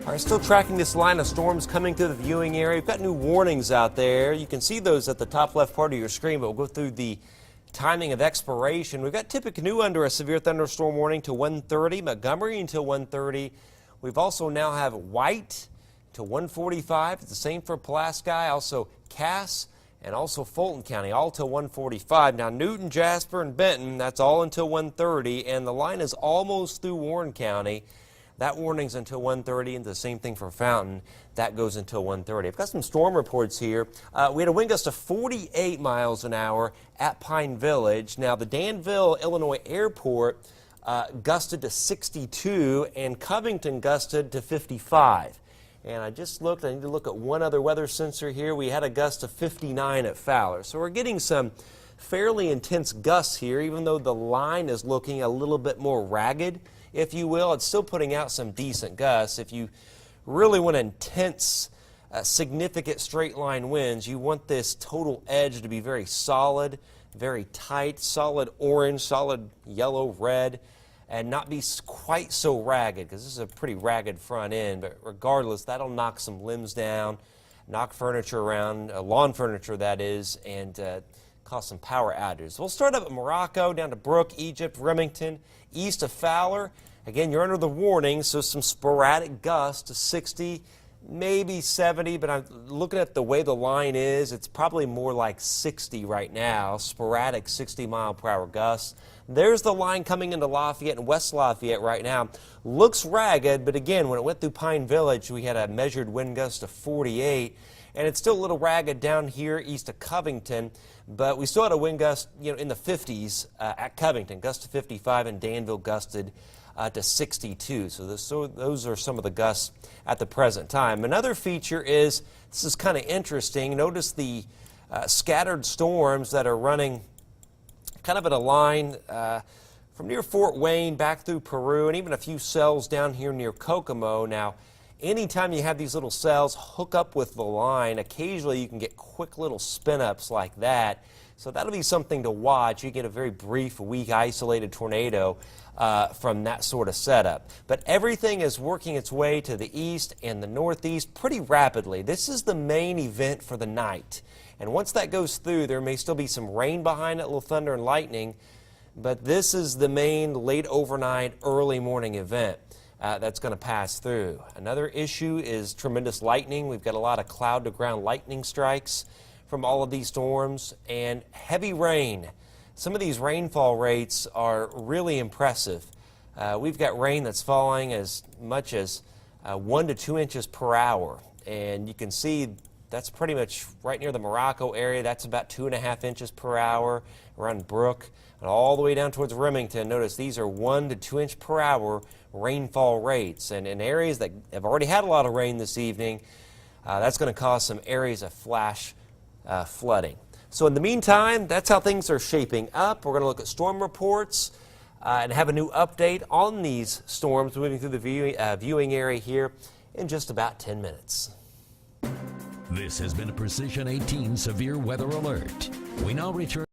All right, still tracking this line of storms coming through the viewing area. We've got new warnings out there. You can see those at the top left part of your screen, but we'll go through the timing of expiration. We've got Tippecanoe under a severe thunderstorm warning to 1:30, Montgomery until 1:30. We've also now have White to 1:45. It's the same for Pulaski, also Cass, and also Fulton County, all till 1:45. Now Newton, Jasper, and Benton, that's all until 1:30, and the line is almost through Warren County. That warning's until 1:30, and the same thing for Fountain. That goes until 1:30. I've got some storm reports here. We had a wind gust of 48 miles an hour at Pine Village. Now, the Danville, Illinois airport gusted to 62, and Covington gusted to 55. And I just looked. I need to look at one other weather sensor here. We had a gust of 59 at Fowler. So we're getting some fairly intense gusts here, even though the line is looking a little bit more ragged, if you will. It's still putting out some decent gusts. If you really want intense, significant straight line winds, you want this total edge to be very solid, very tight, solid orange, solid yellow, red, and not be quite so ragged, because this is a pretty ragged front end. But regardless, that'll knock some limbs down, knock furniture around, lawn furniture that is, and cause some power outages. We'll start up at Morocco, down to Brook, Egypt, Remington, east of Fowler. Again, you're under the warning, so some sporadic gusts to 60, maybe 70, but I'm looking at the way the line is, it's probably more like 60 right now, sporadic 60-mile-per-hour gusts. There's the line coming into Lafayette and West Lafayette right now. Looks ragged, but again, when it went through Pine Village, we had a measured wind gust of 48, and it's still a little ragged down here east of Covington, but we still had a wind gust, in the 50s at Covington, gust to 55, and Danville gusted to 62. So those are some of the gusts at the present time. Another feature is, this is kind of interesting, notice the scattered storms that are running kind of in a line from near Fort Wayne back through Peru, and even a few cells down here near Kokomo. Now, anytime you have these little cells hook up with the line, occasionally you can get quick little spin-ups like that. So that'll be something to watch. You get a very brief, weak, isolated tornado from that sort of setup. But everything is working its way to the east and the northeast pretty rapidly. This is the main event for the night. And once that goes through, there may still be some rain behind it, a little thunder and lightning. But this is the main late overnight, early morning event that's going to pass through. Another issue is tremendous lightning. We've got a lot of cloud-to-ground lightning strikes from all of these storms, and heavy rain. Some of these rainfall rates are really impressive. We've got rain that's falling as much as 1 to 2 inches per hour, and you can see that's pretty much right near the Morocco area. That's about 2.5 inches per hour around Brook, and all the way down towards Remington. Notice these are 1 to 2 inch per hour rainfall rates, and in areas that have already had a lot of rain this evening, that's going to cause some areas of flash flooding. So in the meantime, that's how things are shaping up. We're going to look at storm reports and have a new update on these storms moving through the viewing area here in just about 10 minutes. This has been a Precision 18 Severe Weather Alert. We now return.